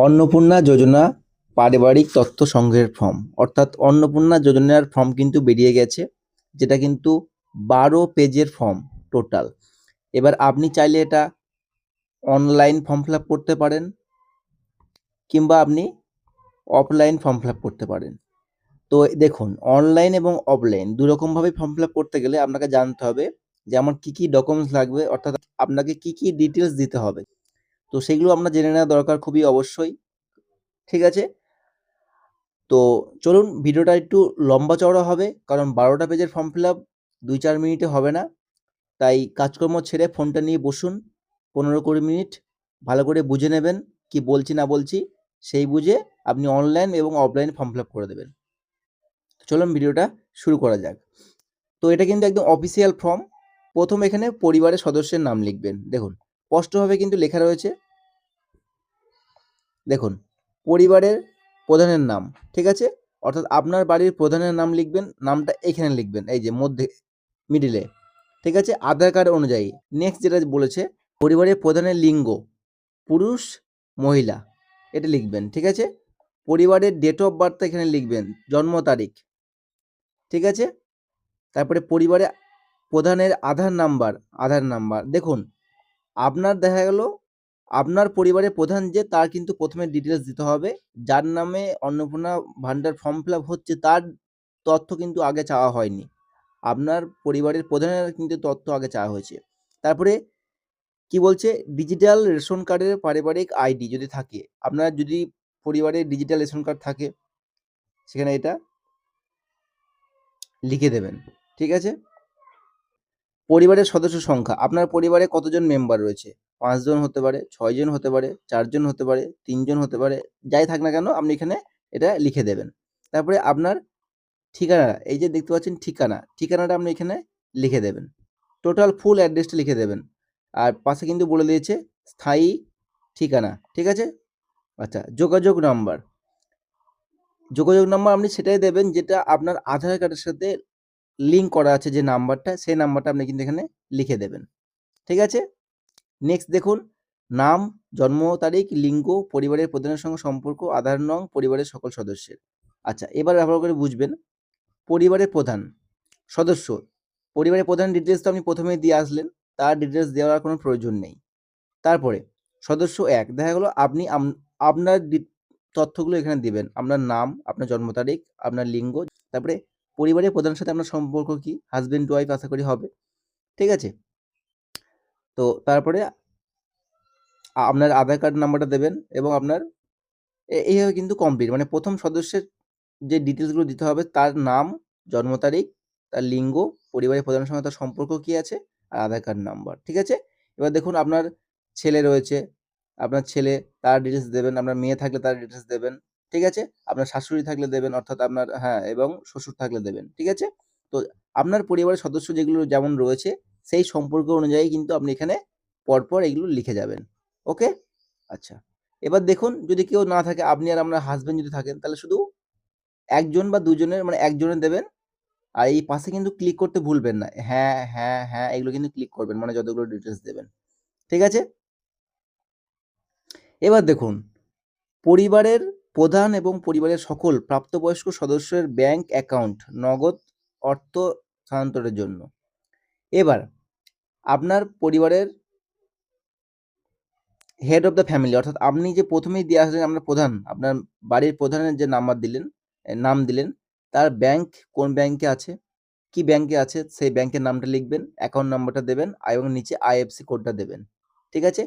অন্নপূর্ণা যোজনা পারিবারিক তথ্য সংগ্রহের ফর্ম, অর্থাৎ অন্নপূর্ণা যোজনার ফর্ম কিন্তু বেরিয়ে গেছে, যেটা কিন্তু 12 পেজের ফর্ম টোটাল। এবার আপনি চাইলে এটা অনলাইন ফর্ম ফিল আপ করতে পারেন, কিংবা আপনি অফলাইন ফর্ম ফিল আপ করতে পারেন। তো দেখুন, অনলাইন এবং অফলাইন দুরকমভাবে ফর্ম ফিল আপ করতে গেলে আপনাকে জানতে হবে যে আমার কী কী ডকুমেন্টস লাগবে, অর্থাৎ আপনাকে কী কী ডিটেলস দিতে হবে। তো সেগুলো আপনার জেনে নেওয়া দরকার খুবই অবশ্যই। ঠিক আছে? তো চলুন, ভিডিওটা একটু লম্বা চওড়া হবে, কারণ 12টা পেজের ফর্ম ফিল আপ 2-4 মিনিটে হবে না। তাই কাজকর্ম ছেড়ে ফোনটা নিয়ে বসুন, 15-20 মিনিট ভালো করে বুঝে নেবেন কি বলছি না বলছি, সেই বুঝে আপনি অনলাইন এবং অফলাইন ফর্ম ফিল আপ করে দেবেন। চলুন ভিডিওটা শুরু করা যাক। তো এটা কিন্তু একদম অফিসিয়াল ফর্ম। প্রথম এখানে পরিবারের সদস্যের নাম লিখবেন। দেখুন, স্পষ্টভাবে কিন্তু লেখা রয়েছে। দেখুন, পরিবারের প্রধানের নাম, ঠিক আছে? অর্থাৎ আপনার বাড়ির প্রধানের নাম লিখবেন, নামটা এখানে লিখবেন, এই যে মধ্যে মিডিলে, ঠিক আছে? আধার কার্ড অনুযায়ী। নেক্সট যেটা বলেছে, পরিবারের প্রধানের লিঙ্গ, পুরুষ, মহিলা, এটা লিখবেন, ঠিক আছে? পরিবারের ডেট অফ বার্থ এখানে লিখবেন, জন্ম তারিখ, ঠিক আছে? তারপরে পরিবারে প্রধানের আধার নাম্বার। দেখুন, আপনার দেখা গেল আপনার পরিবারের প্রধান যে, তার কিন্তু প্রথমে ডিটেলস দিতে হবে। যার নামে অন্নপূর্ণা ভান্ডার ফর্ম ফিল আপ হচ্ছে, তার তথ্য কিন্তু আগে চাওয়া হয়নি। আপনার পরিবারের প্রধানের কিন্তু তথ্য আগে চাওয়া হয়েছে। তারপরে কি বলছে, ডিজিটাল রেশন কার্ডের পারিবারিক আইডি যদি থাকে, আপনার যদি পরিবারে ডিজিটাল রেশন কার্ড থাকে, সেখানে এটা লিখে দেবেন, ঠিক আছে? পরিবারের সদস্য সংখ্যা, আপনার পরিবারে কতজন মেম্বার রয়েছে? 5 জন হতে পারে, 6 জন হতে পারে, 4 জন হতে পারে, 3 জন হতে পারে, যাই থাক না কেন আপনি এখানে এটা লিখে দেবেন। তারপরে আপনার ঠিকানা, এই যে দেখতে পাচ্ছেন ঠিকানাটা আপনি এখানে লিখে দেবেন। টোটাল ফুল অ্যাড্রেসটা লিখে দেবেন। আর পাশে কিন্তু বলে দিয়েছে স্থায়ী ঠিকানা, ঠিক আছে? আচ্ছা, যোগাযোগ নাম্বার আপনি সেটাই দেবেন যেটা আপনার আধার কার্ডের সাথে লিঙ্ক করা আছে, যে নাম্বারটা, সেই নাম্বারটা আপনি কিন্তু এখানে লিখে দেবেন, ঠিক আছে? নেক্সট দেখুন, নাম, জন্ম তারিখ, লিঙ্গ, পরিবারের প্রধানের সঙ্গে সম্পর্ক, আধার নং, পরিবারের সকল সদস্যের। আচ্ছা, এবার ব্যবহার করে বুঝবেন। পরিবারের প্রধান সদস্য, পরিবারের প্রধান ডিটেলস তো আপনি প্রথমেই দিয়ে আসলেন, তার ডিটেলস দেওয়ার কোনো প্রয়োজন নেই। তারপরে সদস্য 1, দেখা গেল আপনি আপনার তথ্যগুলো এখানে দিবেন। আপনার নাম, আপনার জন্ম তারিখ, আপনার লিঙ্গ, তারপরে পরিবারের প্রধানের সাথে আপনার সম্পর্ক কি, হাজবেন্ড ওয়াইফ আশা করি হবে, ঠিক আছে? তো তারপরে আপনার আধার কার্ড নাম্বারটা দেবেন, এবং আপনার এইভাবে কিন্তু কমপ্লিট। মানে প্রথম সদস্যের যে ডিটেলসগুলো দিতে হবে, তার নাম, জন্ম তারিখ, তার লিঙ্গ, পরিবারের প্রধানের সঙ্গে তার সম্পর্ক কী আছে, আর আধার কার্ড নাম্বার, ঠিক আছে? এবার দেখুন, আপনার ছেলে রয়েছে, আপনার ছেলে, তার ডিটেলস দেবেন। আপনার মেয়ে থাকলে তার ডিটেলস দেবেন, ঠিক আছে? আপনার শাশুড়ি থাকলে দেবেন, অর্থাৎ আপনার, হ্যাঁ, এবং শ্বশুর থাকলে দেবেন, ঠিক আছে? তো আপনার পরিবারের সদস্য যেগুলো যেমন রয়েছে, সেই সম্পর্ক অনুযায়ী কিন্তু আপনি এখানে পরপর এগুলো লিখে যাবেন। ওকে? আচ্ছা, এবার দেখুন, যদি কেউ না থাকে, আপনি আর আপনার হাসব্যান্ড যদি থাকেন, তাহলে শুধু 1 জন বা 2 জনের, মানে 1 জনের দেবেন। আর এই পাশে কিন্তু ক্লিক করতে ভুলবেন না। হ্যাঁ, হ্যাঁ, হ্যাঁ, এগুলো কিন্তু ক্লিক করবেন, মানে যতগুলো ডিটেইলস দেবেন। ঠিক আছে? এবার দেখুন, পরিবারের প্রধান এবং পরিবারের সকল প্রাপ্তবয়স্ক সদস্যের ব্যাংক অ্যাকাউন্ট নগদ অর্থ স্থানান্তরের জন্য। এবার আপনার পরিবারের হেড অফ দ্য ফ্যামিলি, অর্থাৎ আপনি যে প্রথমেই দিয়ে আসলেন আপনার প্রধান, আপনার বাড়ির প্রধানের যে নাম্বার দিলেন, নাম দিলেন, তার ব্যাংক কোন ব্যাংকে আছে, কি ব্যাংকে আছে, সেই ব্যাংকের নামটা লিখবেন, অ্যাকাউন্ট নাম্বারটা দেবেন, এবং নিচে আইএফএসসি কোডটা দেবেন, ঠিক আছে?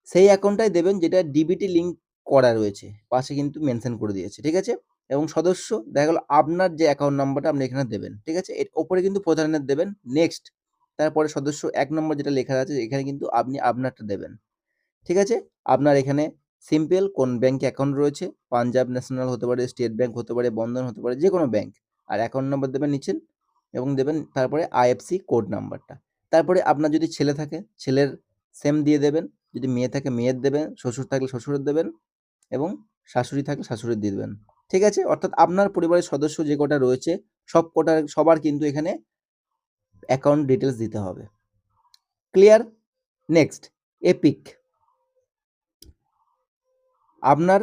সেই অ্যাকাউন্টটাই দেবেন যেটা ডিবিটি লিঙ্ক করা রয়েছে, পাশে কিন্তু মেনশন করে দিয়েছে, ঠিক আছে? এবং সদস্য, দেখা গেল আপনার যে অ্যাকাউন্ট নাম্বারটা আপনি এখানে দেবেন, ঠিক আছে? এর ওপরে কিন্তু প্রধানের দেবেন। নেক্সট, তারপরে সদস্য 1 নম্বর যেটা লেখা আছে, এখানে কিন্তু আপনি আপনারটা দেবেন, ঠিক আছে? আপনার এখানে সিম্পল কোন ব্যাংকে অ্যাকাউন্ট রয়েছে, পাঞ্জাব ন্যাশনাল হতে পারে, স্টেট ব্যাংক হতে পারে, বন্ধন হতে পারে, যে কোনো ব্যাংক। আর অ্যাকাউন্ট নাম্বার দেবেন নিচে, এবং দেবেন তারপরে আইএফএসসি কোড নাম্বারটা। তারপরে আপনার যদি ছেলে থাকে, ছেলের সেম দিয়ে দেবেন। যদি মেয়ে থাকে, মেয়ের দেবেন। শ্বশুর থাকলে শ্বশুরের দেবেন, এবং শাশুড়ি থাকলে শাশুড়ির দিয়ে দেবেন, ঠিক আছে? অর্থাৎ আপনার পরিবারের সদস্য যে কটা রয়েছে, সবার কিন্তু এখানে অ্যাকাউন্ট ডিটেলস দিতে হবে। ক্লিয়ার? Next, epic. আপনার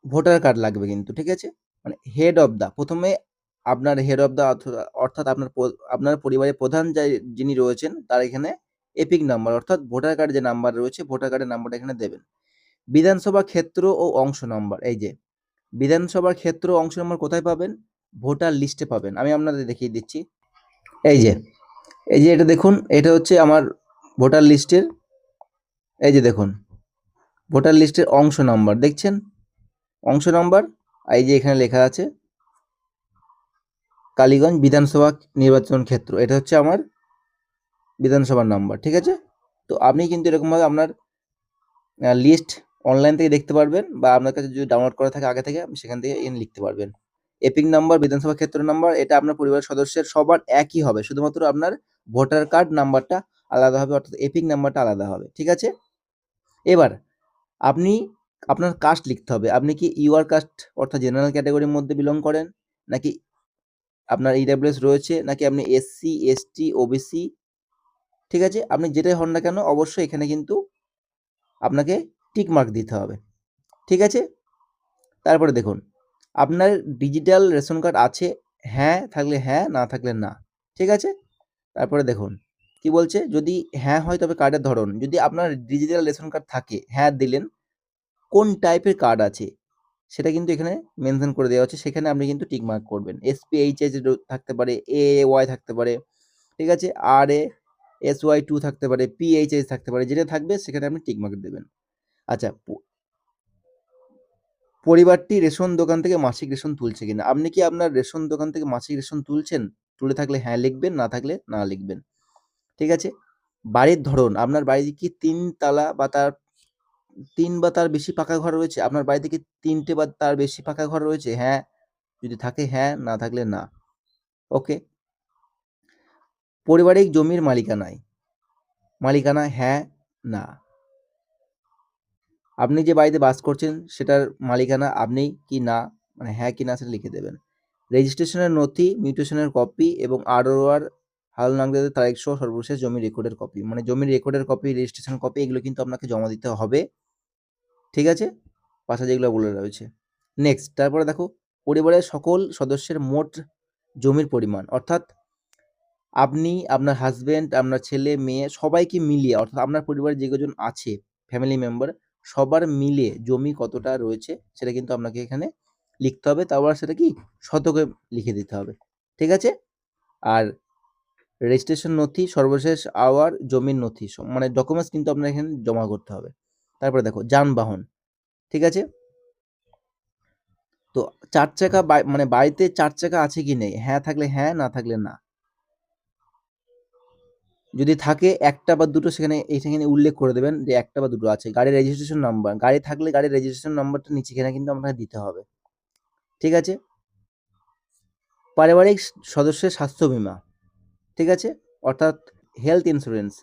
ভোটার কার্ড লাগবে কিন্তু, ঠিক আছে? মানে হেড অফ দ্য, প্রথমে আপনার হেড অফ দ্য অর্থাৎ আপনার পরিবারের প্রধান যিনি রয়েছেন তার এখানে এপিক নাম্বার অর্থাৎ ভোটার কার্ড যে নাম্বার রয়েছে ভোটার কার্ডের নাম্বারটা এখানে দেবেন। বিধানসভা ক্ষেত্র ও অংশ নাম্বার, এই যে বিধানসভার ক্ষেত্র ও অংশ নাম্বার কোথায় পাবেন? ভোটার লিস্টে পাবেন। আমি আপনাদের দেখিয়ে দিচ্ছি। এই যে এটা দেখুন, এটা হচ্ছে আমার ভোটার লিস্টের, এই যে দেখুন ভোটার লিস্টের অংশ নাম্বার দেখছেন, অংশ নাম্বার, এই যে এখানে লেখা আছে কালীগঞ্জ বিধানসভা নির্বাচন ক্ষেত্র, এটা হচ্ছে আমার বিধানসভার নাম্বার, ঠিক আছে? তো আপনি কিন্তু এরকমভাবে আপনার লিস্ট অনলাইন থেকে দেখতে পারবেন, বা আপনার কাছে যদি ডাউনলোড করা থাকে আগে থেকে সেখান থেকে লিখতে পারবেন। এপিক নাম্বার, বিধানসভা ক্ষেত্র নাম্বার, এটা আপনার পরিবারের সদস্যের সবার একই হবে, শুধুমাত্র আপনার ভোটার কার্ড নাম্বারটা আলাদা হবে, অর্থাৎ এপিক নাম্বারটা আলাদা হবে, ঠিক আছে? এবার আপনি আপনার কাস্ট লিখতে হবে। আপনি কি ইউআর কাস্ট অর্থাৎ জেনারেল ক্যাটাগরির মধ্যে বিলং করেন, নাকি আপনার ইডাব্লিউএস রয়েছে, নাকি আপনি এসসি, এসটি, ওবিসি, ঠিক আছে? আপনি যেটাই হন না কেন অবশ্যই এখানে কিন্তু আপনাকে টিক মার্ক দিতে হবে, ঠিক আছে? তারপরে দেখুন আপনার ডিজিটাল রেশন কার্ড আছে, হ্যাঁ থাকলে হ্যাঁ, না থাকলে না, ঠিক আছে? তারপরে দেখুন কি বলছে, যদি হ্যাঁ হয় তবে কার্ডের ধরন, যদি আপনার ডিজিটাল রেশন কার্ড থাকে হ্যাঁ দিলেন, কোন টাইপের কার্ড আছে সেটা কিন্তু এখানে মেনশন করে দেওয়া হচ্ছে, সেখানে আপনি কিন্তু টিক মার্ক করবেন। এসপিএইচএস থাকতে পারে, এওয়াই থাকতে পারে, ঠিক আছে? আর এ SY2 থাকতে পারে, পিএইচএস থাকতে পারে, যেটা থাকবে সেখানে আপনি টিক মার্ক দেবেন। আচ্ছা, পরিবারটি রেশন দোকান থেকে মাসিক রেশন তুলছে কিনা, আপনি কি আপনার রেশন দোকান থেকে মাসিক রেশন তুলছেন? তুলে থাকলে হ্যাঁ লিখবেন, না থাকলে না লিখবেন, ঠিক আছে? বাড়ির ধরন, আপনার বাড়ি কি 3 তালা বা তার 3 বা তার বেশি পাকা ঘর রয়েছে? আপনার বাড়িতে কি 3টে বা তার বেশি পাকা ঘর রয়েছে? হ্যাঁ, যদি থাকে হ্যাঁ, না থাকলে না, ওকে? পারিবারিক জমির মালিকানা হ্যাঁ, না। আপনি যে বাড়িতে বাস করছেন সেটার মালিকানা আপনি কি না, মানে হ্যাঁ কি না সেটা লিখে দেবেন। রেজিস্ট্রেশনের নথি, মিউটেশনের কপি এবং ROR হাল নাগদাদের তারিখ সহ সর্বশেষ জমির রেকর্ডের কপি, মানে জমির রেকর্ডের কপি, রেজিস্ট্রেশন কপি, এগুলো কিন্তু আপনাকে জমা দিতে হবে, ঠিক আছে? পাশে যেগুলো বলে রয়েছে। নেক্সট, তারপরে দেখো পরিবারের সকল সদস্যের মোট জমির পরিমাণ, অর্থাৎ আপনি, আপনার হাজবেন্ড, আপনার ছেলে, মেয়ে সবাইকে মিলিয়ে, অর্থাৎ আপনার পরিবারে যে কজন আছে ফ্যামিলি মেম্বার সবার মিলিয়ে জমি কতটা রয়েছে সেটা কিন্তু আপনাকে এখানে লিখতে হবে, তারপর সেটা কি শতকে লিখে দিতে হবে, ঠিক আছে? আর রেজিস্ট্রেশন নথি, সর্বশেষ আওয়ার জমির নথি, মানে ডকুমেন্টস কিন্তু আপনার এখানে জমা করতে হবে। তারপরে দেখো যানবাহন, ঠিক আছে? তো 4 চাকা মানে বাড়িতে 4 চাকা আছে কি নেই, হ্যাঁ থাকলে হ্যাঁ, না থাকলে না। যদি থাকে 1টা বা 2টো সেখানে উল্লেখ করে দেবেন যে 1টা বা 2টো আছে। গাড়ির রেজিস্ট্রেশন নাম্বার, গাড়ি থাকলে গাড়ির রেজিস্ট্রেশন নাম্বারটা নিচে এখানে কিন্তু আপনাকে দিতে হবে, ঠিক আছে? পারিবারিক সদস্যের স্বাস্থ্য বীমা, ঠিক আছে? অর্থাৎ হেলথ ইন্স্যুরেন্স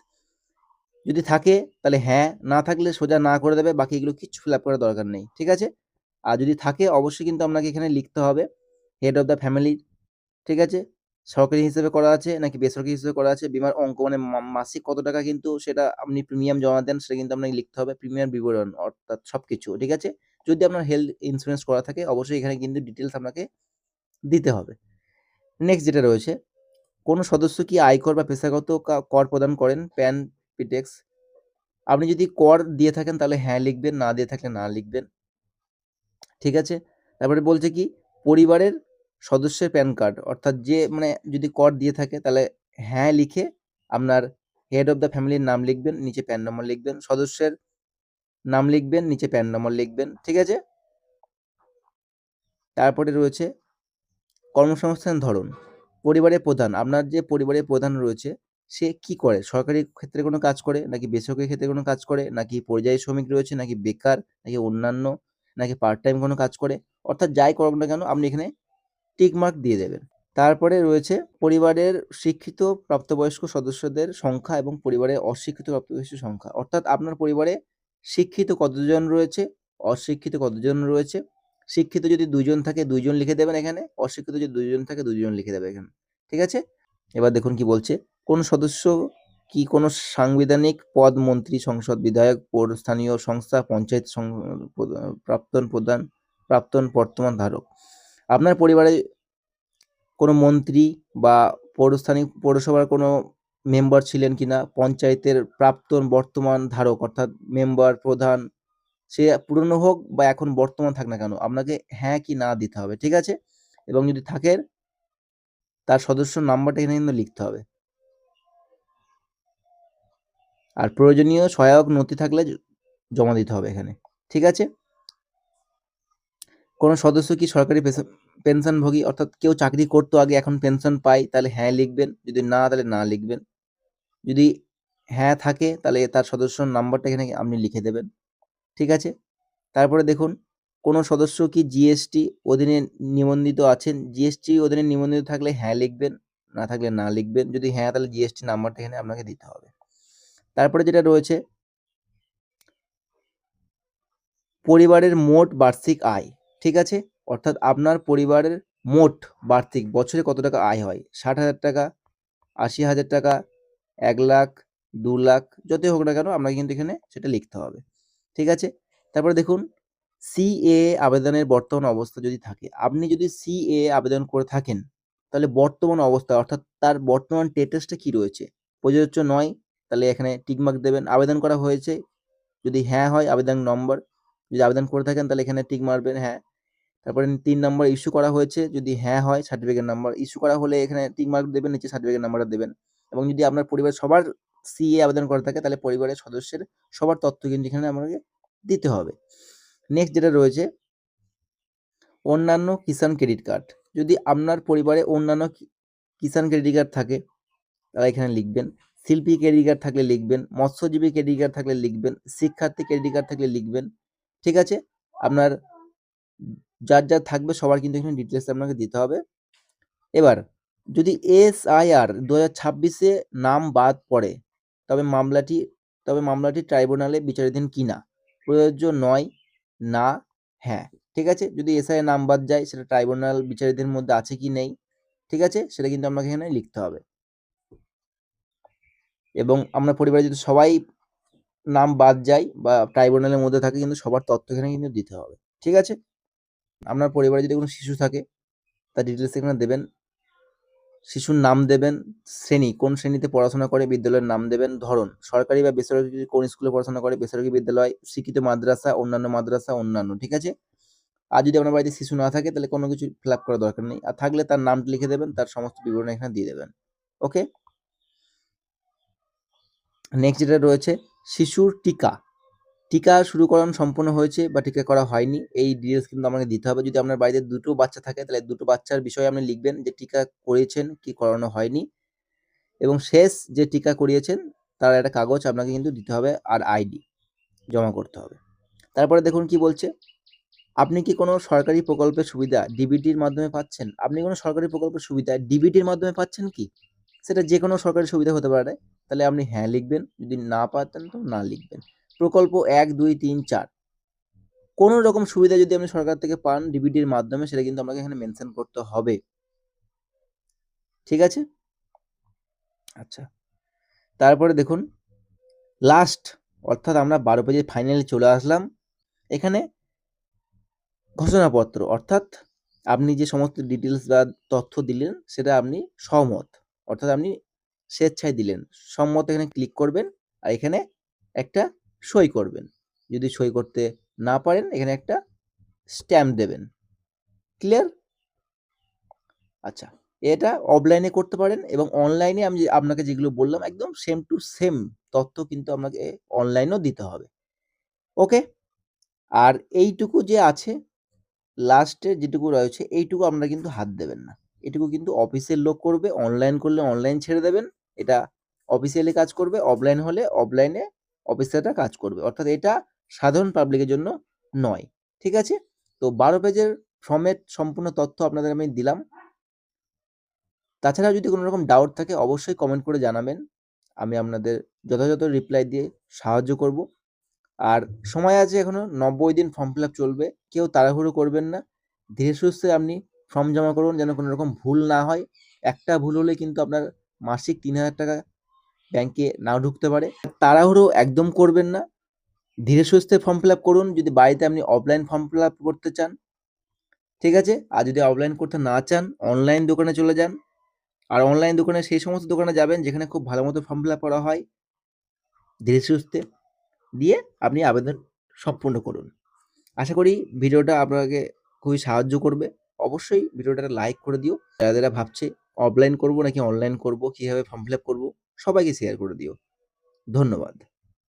যদি থাকে তাহলে হ্যাঁ, না থাকলে সোজা না করে দেবে, বাকি এগুলো কিচ্ছু ফিল আপ করার দরকার নেই, ঠিক আছে? আর যদি থাকে অবশ্যই কিন্তু আপনাকে এখানে লিখতে হবে হেড অফ দ্য ফ্যামিলি, ঠিক আছে? সরকারি হিসেবে করা আছে নাকি বেসরকারি হিসেবে করা আছে, বীমার অঙ্ক মানে মাসিক কত টাকা, কিন্তু সেটা আপনি প্রিমিয়াম জমা দেন সেটা কিন্তু আপনাকে লিখতে হবে, প্রিমিয়াম বিবরণ অর্থাৎ সবকিছু, ঠিক আছে? যদি আপনার হেলথ ইন্স্যুরেন্স করা থাকে অবশ্যই এখানে কিন্তু ডিটেলস আপনাকে দিতে হবে। নেক্সট যেটা রয়েছে, কোনো সদস্য কি আয়কর বা পেশাগত কর প্রদান করেন, প্যান, পিটেক্স, আপনি যদি কর দিয়ে থাকেন তাহলে হ্যাঁ লিখবেন, না দিয়ে থাকলে না লিখবেন, ঠিক আছে? তারপরে বলছে কি পরিবারের সদস্যের প্যান কার্ড, অর্থাৎ যে মানে যদি কর দিয়ে থাকে তাহলে হ্যাঁ লিখে আপনার হেড অফ দ্য ফ্যামিলির নাম লিখবেন, নিচে প্যান নম্বর লিখবেন, সদস্যের নাম লিখবেন, নিচে প্যান নম্বর লিখবেন, ঠিক আছে? তারপরে রয়েছে কর্মসংস্থান ধরন, পরিবারের প্রধান, আপনার যে পরিবারের প্রধান রয়েছে সে কি করে, সরকারি ক্ষেত্রে কোনো কাজ করে নাকি বেসরকারি ক্ষেত্রে কোনো কাজ করে, নাকি পরিযায়ী শ্রমিক রয়েছে, নাকি বেকার, নাকি অন্যান্য, নাকি পার্ট টাইম কোনো কাজ করে, অর্থাৎ যাই করুক না কেন আপনি এখানে টিক মার্ক দিয়ে দেবেন। তারপরে রয়েছে পরিবারের শিক্ষিত প্রাপ্তবয়স্ক সদস্যদের সংখ্যা এবং পরিবারের অশিক্ষিত প্রাপ্তবয়স্ক সংখ্যা, অর্থাৎ আপনার পরিবারে শিক্ষিত কতজন রয়েছে, অশিক্ষিত কতজন রয়েছে। শিক্ষিত যদি 2 জন থাকে 2 জন লিখে দেবেন এখানে, অশিক্ষিত যদি 2 জন থাকে 2 জন লিখে দেবেন এখানে, ঠিক আছে? এবার দেখুন কি বলছে, কোন সদস্য কি কোনো সাংবিধানিক পদ মন্ত্রী, সংসদ, বিধায়ক, পৌর স্থানীয় সংস্থা, পঞ্চায়েত প্রাক্তন প্রধান, প্রাক্তন বর্তমান ধারক। আপনার পরিবারে কোনো মন্ত্রী বা পৌরসভার কোনো মেম্বার ছিলেন কিনা, পঞ্চায়েতের প্রাক্তন বর্তমান ধারক অর্থাৎ মেম্বার, প্রধান, সে পুরনো হোক বা এখন বর্তমান থাক না কেন, আপনাকে হ্যাঁ কি না দিতে হবে, ঠিক আছে? এবং যদি থাকে তার সদস্য নাম্বারটা এখানে কিন্তু লিখতে হবে। আর প্রয়োজনীয় সহায়ক নথি থাকলে জমা দিতে হবে এখানে, ঠিক আছে? কোনো সদস্য কি সরকারি পেনশনভোগী, অর্থাৎ কেউ চাকরি করতো আগে এখন পেনশন পায়, তাহলে হ্যাঁ লিখবেন, যদি না তাহলে না লিখবেন। যদি হ্যাঁ থাকে তাহলে তার সদস্য নাম্বারটা এখানে আপনি লিখে দেবেন, ঠিক আছে? তারপরে দেখুন কোনো সদস্য কি জিএসটি অধীনে নিবন্ধিত আছেন, জিএসটি অধীনে নিবন্ধিত থাকলে হ্যাঁ লিখবেন, না থাকলে না লিখবেন। যদি হ্যাঁ তাহলে জিএসটি নাম্বারটা এখানে আপনাকে দিতে হবে। তারপরে যেটা রয়েছে পরিবারের মোট বার্ষিক আয়, ঠিক আছে? অর্থাৎ আপনার পরিবারের মোট বার্ষিক বছরে কত টাকা আয় হয়, 60,000 টাকা, 80,000 টাকা, 1 লাখ, 2 লাখ, যতই হোক না কেন আপনাকে কিন্তু এখানে সেটা লিখতে হবে, ঠিক আছে? তারপরে দেখুন সিএএ আবেদনের বর্তমান অবস্থা যদি থাকে, আপনি যদি সিএএ আবেদন করে থাকেন তাহলে বর্তমান অবস্থা অর্থাৎ তার বর্তমান স্ট্যাটাসটা কি রয়েছে, প্রযোজ্য নয় তাহলে এখানে টিকমার্ক দেবেন। আবেদন করা হয়েছে যদি হ্যাঁ হয় আবেদন নম্বর, যদি আবেদন করে থাকেন তাহলে এখানে টিক মারবেন হ্যাঁ। তারপরে 3 নম্বর ইস্যু করা হয়েছে, যদি হ্যাঁ হয় সার্টিফিকেট নাম্বার, ইস্যু করা হলে এখানে টিক মার্ক দেবেন, নিচে সার্টিফিকেট নাম্বারটা দেবেন। এবং যদি আপনার পরিবারের সবার সিএ আবেদন করা থাকে তাহলে পরিবারের সদস্যের সবার তথ্য কিন্তু এখানে আমাকে দিতে হবে। নেক্সট যেটা রয়েছে অন্যান্য কিষাণ ক্রেডিট কার্ড, যদি আপনার পরিবারে অন্যান্য কিষাণ ক্রেডিট কার্ড থাকে তারা এখানে লিখবেন। শিল্পী ক্রেডিট কার্ড থাকলে লিখবেন, মৎস্যজীবী ক্রেডিট কার্ড থাকলে লিখবেন, শিক্ষার্থী ক্রেডিট কার্ড থাকলে লিখবেন, ঠিক আছে? আপনার যার যার থাকবে সবার কিন্তু এখানে ডিটেলস আপনাকে দিতে হবে। এবার যদি এসআইআর 2026-এ নাম বাদ পড়ে তবে মামলাটি ট্রাইব্যুনালে বিচারাধীন কিনা, প্রযোজ্য নয়, না, হ্যাঁ, ঠিক আছে? যদি এসআইআর নাম বাদ যায় সেটা ট্রাইব্যুনাল বিচারাধীনের মধ্যে আছে কি নেই, ঠিক আছে? সেটা কিন্তু আপনাকে এখানে লিখতে হবে। এবং আপনার পরিবারে যদি সবাই নাম বাদ যায় বা ট্রাইব্যুনালের মধ্যে থাকে কিন্তু সবার তথ্য এখানে কিন্তু দিতে হবে, ঠিক আছে? আপনার পরিবারে যদি কোনো শিশু থাকে তার ডিটেলস এখানে দেবেন, শিশুর নাম দেবেন, শ্রেণী কোন শ্রেণীতে পড়াশোনা করে বিদ্যালয়ের নাম দেবেন, ধরন সরকারি বা বেসরকারি কোন স্কুলে পড়াশোনা করে, বেসরকারি বিদ্যালয়, স্বীকৃত মাদ্রাসা, অন্যান্য, ঠিক আছে? আর যদি আপনার বাড়িতে শিশু না থাকে তাহলে কোনো কিছু ফিল আপ করার দরকার নেই, আর থাকলে তার নামটা লিখে দেবেন, তার সমস্ত বিবরণ এখানে দিয়ে দেবেন, ওকে? নেক্সট যেটা রয়েছে শিশুর টিকা শুরুকরণ সম্পন্ন হয়েছে বা টিকা করা হয়নি, এই ডিটেলস কিন্তু আমাকে দিতে হবে। যদি আপনার বাড়িতে 2টো বাচ্চা থাকে তাহলে 2টো বাচ্চার বিষয়ে আপনি লিখবেন যে টিকা করিয়েছেন কি করানো হয়নি, এবং শেষ যে টিকা করিয়েছেন তার একটা কাগজ আপনাকে কিন্তু দিতে হবে আর আইডি জমা করতে হবে। তারপরে দেখুন কি বলছে, আপনি কি কোনো সরকারি প্রকল্পের সুবিধা ডিবিটির মাধ্যমে পাচ্ছেন, আপনি কোনো সরকারি প্রকল্পের সুবিধা ডিবিটির মাধ্যমে পাচ্ছেন কি, সেটা যে কোনো সরকারি সুবিধা হতে পারে, তাহলে আপনি হ্যাঁ লিখবেন, যদি না পাতেন তো না লিখবেন। প্রকল্প 1, 2, 3, 4 কোনো রকম সুবিধা যদি আপনি সরকার থেকে পান ডিবিটির মাধ্যমে সেটা কিন্তু আপনাকে এখানে মেনশন করতে হবে, ঠিক আছে? আচ্ছা, তারপরে দেখুন লাস্ট অর্থাৎ আমরা 12 পেজের ফাইনালে চলে আসলাম। এখানে ঘোষণাপত্র অর্থাৎ আপনি যে সমস্ত ডিটেলস বা তথ্য দিলেন সেটা আপনি সহমত, অর্থাৎ আপনি স্বেচ্ছায় দিলেন, সম্মত এখানে ক্লিক করবেন আর এখানে একটা সই করবেন। যদি সই করতে না পারেন এখানে একটা স্ট্যাম্প দেবেন, ক্লিয়ার? আচ্ছা, এটা অফলাইনে করতে পারেন এবং অনলাইনে আমি আপনাকে যেগুলো বললাম একদম সেম টু সেম তথ্য কিন্তু আপনাকে অনলাইনেও দিতে হবে, ওকে? আর এইটুকু যে আছে লাস্টে যেটুকু রয়েছে এইটুকু আপনারা কিন্তু হাত দেবেন না, এটুকু কিন্তু অফিসের লোক করবে, অনলাইন করলে অনলাইন ছেড়ে দেবেন, এটা অফিসিয়ালি কাজ করবে, অফলাইন হলে অফলাইনে অফিসাররা কাজ করবে, অর্থাৎ এটা সাধারণ পাবলিকের জন্য নয়, ঠিক আছে? তো 12 পেজের ফর্মেট সম্পূর্ণ তথ্য আপনাদের আমি দিলাম। তাছাড়াও যদি কোনো রকম ডাউট থাকে অবশ্যই কমেন্ট করে জানাবেন, আমি আপনাদের যথাযথ রিপ্লাই দিয়ে সাহায্য করব। আর সময় আছে এখনো 90 দিন ফর্ম ফিল আপ চলবে, কেউ তাড়াহুড়ো করবেন না, ধীরে সুস্থে আপনি ফর্ম জমা করুন যেন কোনো রকম ভুল না হয়। একটা ভুল হলে কিন্তু আপনার মাসিক 3,000 টাকা ব্যাংকে নাও ঢুকতে পারে। তাড়াহুড়ো একদম করবেন না। ধীরে সুস্থে ফর্ম ফিল আপ করুন যদি বাড়িতে আপনি অফলাইন ফর্ম ফিল আপ করতে চান। ঠিক আছে? আর যদি অফলাইন করতে না চান, অনলাইন দোকানে চলে যান। আর অনলাইন দোকানে সেই সমস্ত দোকানে যাবেন যেখানে খুব ভালো মতো ফর্ম ফিল আপ করা হয়। ধীরে সুস্থে দিয়ে আপনি আবেদন সম্পূর্ণ করুন। আশা করি ভিডিওটা আপনাকে খুবই সাহায্য করবে। অবশ্যই ভিডিওটাকে লাইক করে দিও। যারা ভাবছে অফলাইন করব নাকি অনলাইন করব, কিভাবে ফর্ম ফিল আপ করব, সবাইকে শেয়ার করে দিও। ধন্যবাদ।